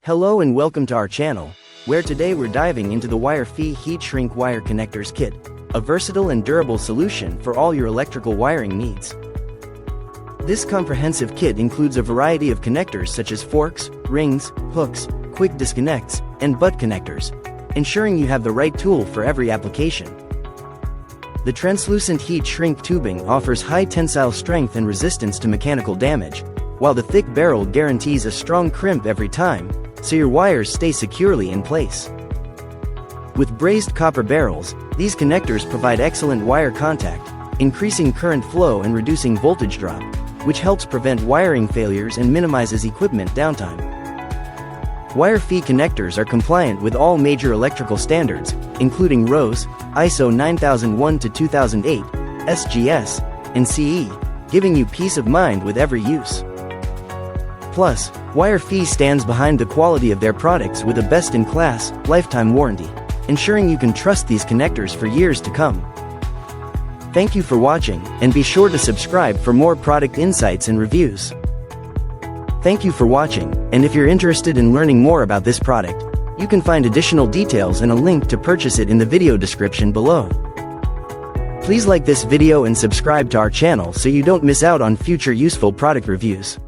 Hello and welcome to our channel, where today we're diving into the Wirefy Heat Shrink Wire Connectors Kit, a versatile and durable solution for all your electrical wiring needs. This comprehensive kit includes a variety of connectors such as forks, rings, hooks, quick disconnects, and butt connectors, ensuring you have the right tool for every application. The translucent heat shrink tubing offers high tensile strength and resistance to mechanical damage, while the thick barrel guarantees a strong crimp every time, so your wires stay securely in place. With brazed copper barrels, these connectors provide excellent wire contact, increasing current flow and reducing voltage drop, which helps prevent wiring failures and minimizes equipment downtime. Wirefy connectors are compliant with all major electrical standards, including RoHS, ISO 9001-2008, SGS, and CE, giving you peace of mind with every use. Plus, Wirefy stands behind the quality of their products with a best-in-class, lifetime warranty, ensuring you can trust these connectors for years to come. Thank you for watching, and be sure to subscribe for more product insights and reviews. Thank you for watching, and if you're interested in learning more about this product, you can find additional details and a link to purchase it in the video description below. Please like this video and subscribe to our channel so you don't miss out on future useful product reviews.